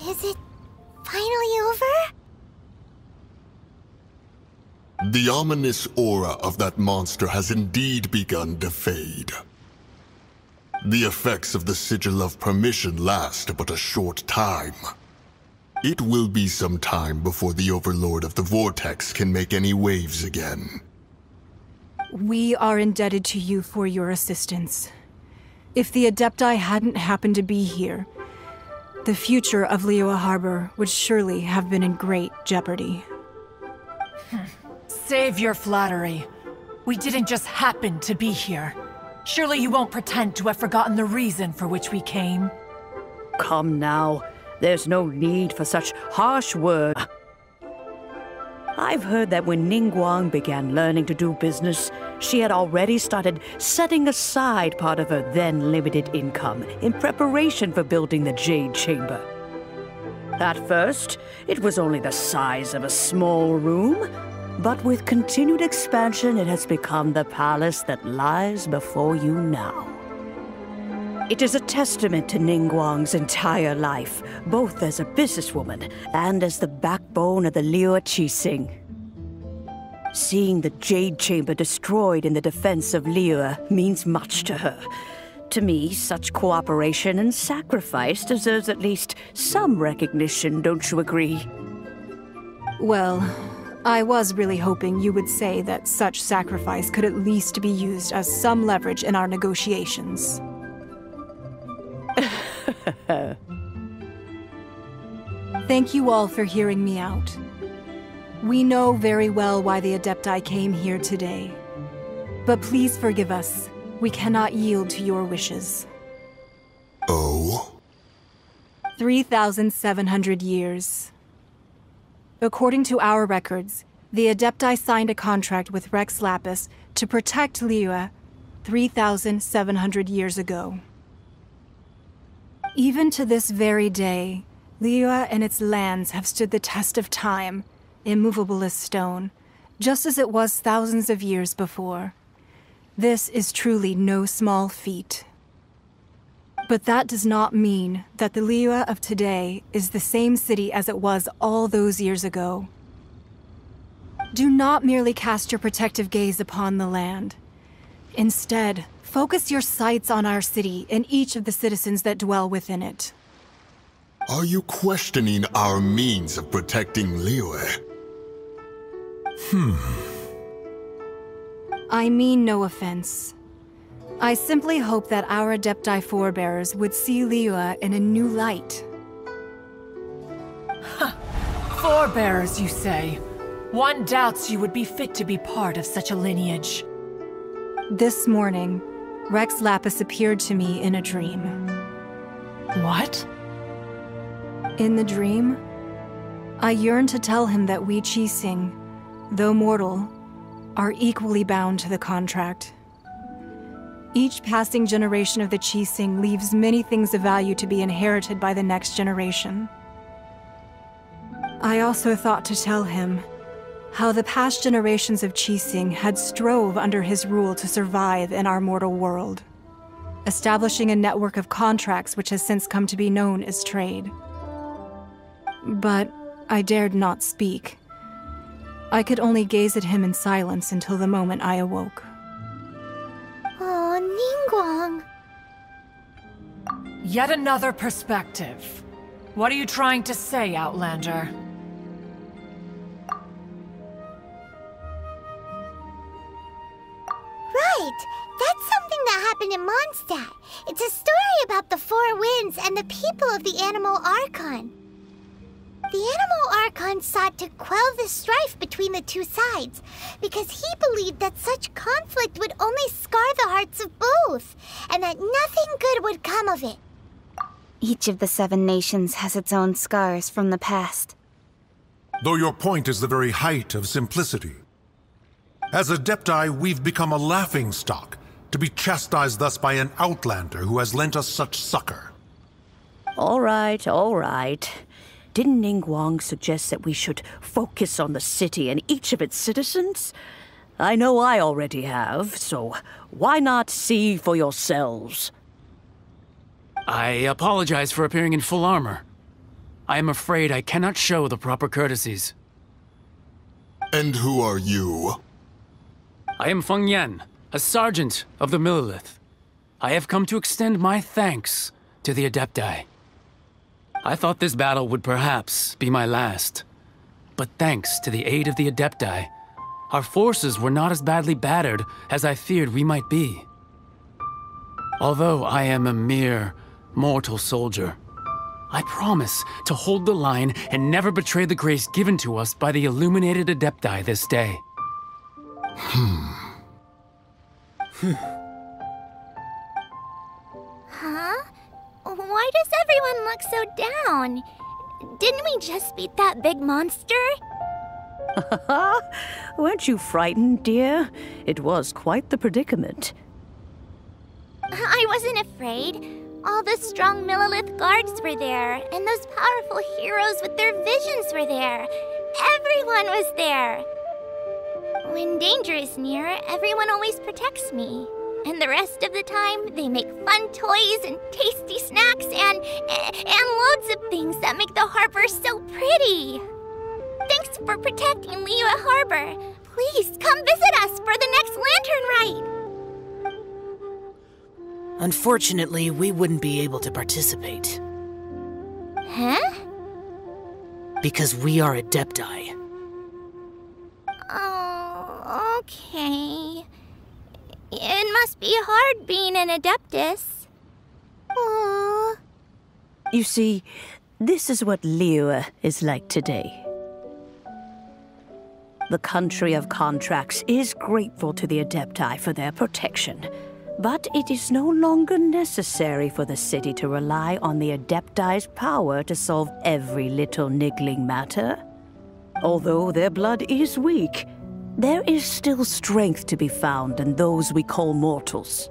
Is it finally over? The ominous aura of that monster has indeed begun to fade. The effects of the Sigil of Permission last but a short time. It will be some time before the Overlord of the Vortex can make any waves again. We are indebted to you for your assistance. If the Adepti hadn't happened to be here, the future of Liyue Harbor would surely have been in great jeopardy. Save your flattery. We didn't just happen to be here. Surely you won't pretend to have forgotten the reason for which we came. Come now. There's no need for such harsh words. I've heard that when Ningguang began learning to do business, she had already started setting aside part of her then limited income in preparation for building the Jade Chamber. At first, it was only the size of a small room, but with continued expansion, it has become the palace that lies before you now. It is a testament to Ningguang's entire life, both as a businesswoman and as the backbone of the Liyue Qixing. Seeing the Jade Chamber destroyed in the defense of Liyue means much to her. To me, such cooperation and sacrifice deserves at least some recognition, don't you agree? Well, I was really hoping you would say that such sacrifice could at least be used as some leverage in our negotiations. Thank you all for hearing me out. We know very well why the Adepti came here today. But please forgive us. We cannot yield to your wishes. Oh? 3,700 years. According to our records, the Adepti signed a contract with Rex Lapis to protect Liyue 3,700 years ago. Even to this very day, Liyue and its lands have stood the test of time, immovable as stone, just as it was thousands of years before. This is truly no small feat. But that does not mean that the Liyue of today is the same city as it was all those years ago. Do not merely cast your protective gaze upon the land. Instead, focus your sights on our city and each of the citizens that dwell within it. Are you questioning our means of protecting Liyue? I mean no offense. I simply hope that our Adepti forebears would see Liyue in a new light. Forebears, you say? One doubts you would be fit to be part of such a lineage. This morning, Rex Lapis appeared to me in a dream. What? In the dream, I yearned to tell him that we Qixing, though mortal, are equally bound to the contract. Each passing generation of the Qixing leaves many things of value to be inherited by the next generation. I also thought to tell him how the past generations of Qixing had strove under his rule to survive in our mortal world, establishing a network of contracts which has since come to be known as trade. But I dared not speak. I could only gaze at him in silence until the moment I awoke. Oh, Ningguang. Yet another perspective. What are you trying to say, Outlander? Right! That's something that happened in Mondstadt. It's a story about the Four Winds and the people of the Animal Archon. The Animal Archon sought to quell the strife between the two sides, because he believed that such conflict would only scar the hearts of both, and that nothing good would come of it. Each of the 7 nations has its own scars from the past. Though your point is the very height of simplicity. As Adepti, we've become a laughingstock, to be chastised thus by an outlander who has lent us such succor. All right, all right. Didn't Ningguang suggest that we should focus on the city and each of its citizens? I know I already have, so why not see for yourselves? I apologize for appearing in full armor. I am afraid I cannot show the proper courtesies. And who are you? I am Feng Yan, a sergeant of the Millelith. I have come to extend my thanks to the Adepti. I thought this battle would perhaps be my last. But thanks to the aid of the Adepti, our forces were not as badly battered as I feared we might be. Although I am a mere mortal soldier, I promise to hold the line and never betray the grace given to us by the illuminated Adepti this day. Huh? Why does everyone look so down? Didn't we just beat that big monster? Weren't you frightened, dear? It was quite the predicament. I wasn't afraid. All the strong Millelith guards were there, and those powerful heroes with their visions were there. Everyone was there. When danger is near, everyone always protects me. And the rest of the time, they make fun toys and tasty snacks and loads of things that make the harbor so pretty. Thanks for protecting Liyue Harbor. Please come visit us for the next lantern rite. Unfortunately, we wouldn't be able to participate. Huh? Because we are Adepti. Oh, okay. It must be hard being an Adeptus. Aww. You see, this is what Liyue is like today. The country of contracts is grateful to the Adepti for their protection. But it is no longer necessary for the city to rely on the Adepti's power to solve every little niggling matter. Although their blood is weak, there is still strength to be found in those we call mortals.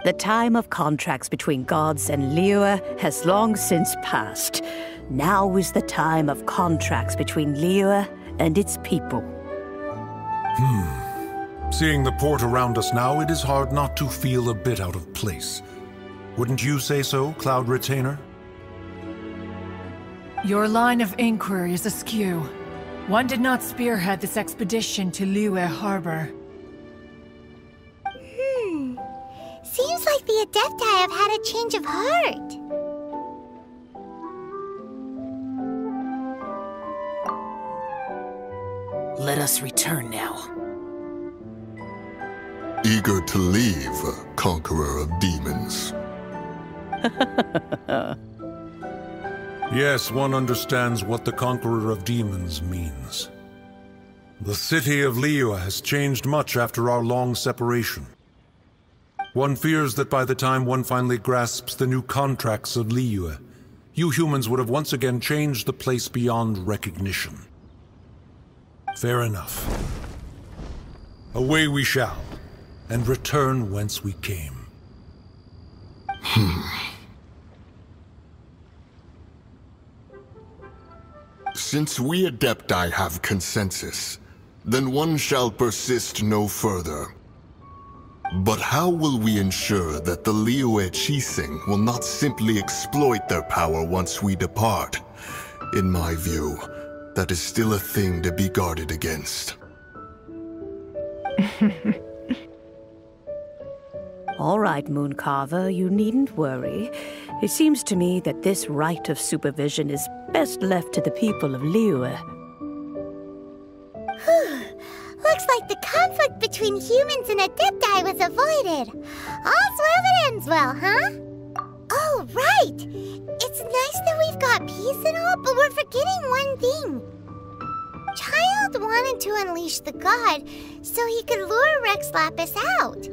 The time of contracts between gods and Liyue has long since passed. Now is the time of contracts between Liyue and its people. Seeing the port around us now, it is hard not to feel a bit out of place. Wouldn't you say so, Cloud Retainer? Your line of inquiry is askew. One did not spearhead this expedition to Liyue Harbor. Seems like the Adepti have had a change of heart. Let us return now. Eager to leave, Conqueror of Demons. Yes, one understands what the Conqueror of Demons means. The city of Liyue has changed much after our long separation. One fears that by the time one finally grasps the new contracts of Liyue, you humans would have once again changed the place beyond recognition. Fair enough. Away we shall, and return whence we came. Since we Adepti have consensus, then one shall persist no further. But how will we ensure that the Liyue Qixing will not simply exploit their power once we depart? In my view, that is still a thing to be guarded against. All right, Mooncarver, you needn't worry. It seems to me that this right of supervision is best left to the people of Liyue. Looks like the conflict between humans and Adepti was avoided. All's well that ends well, huh? Oh, right! It's nice that we've got peace and all, but we're forgetting one thing. Child wanted to unleash the god so he could lure Rex Lapis out.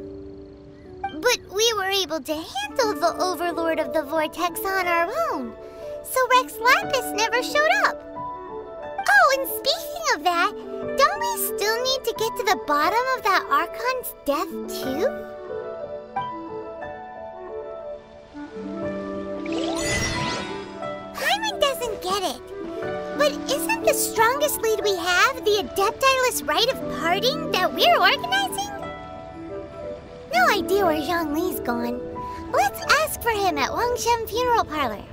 But we were able to handle the Overlord of the Vortex on our own, so Rex Lapis never showed up. Oh, and speaking of that, don't we still need to get to the bottom of that Archon's death, too? Paimon doesn't get it. But isn't the strongest lead we have the Adepti-less rite of parting that we're organizing? No idea where Zhongli's gone. Let's ask for him at Wangshen Funeral Parlor.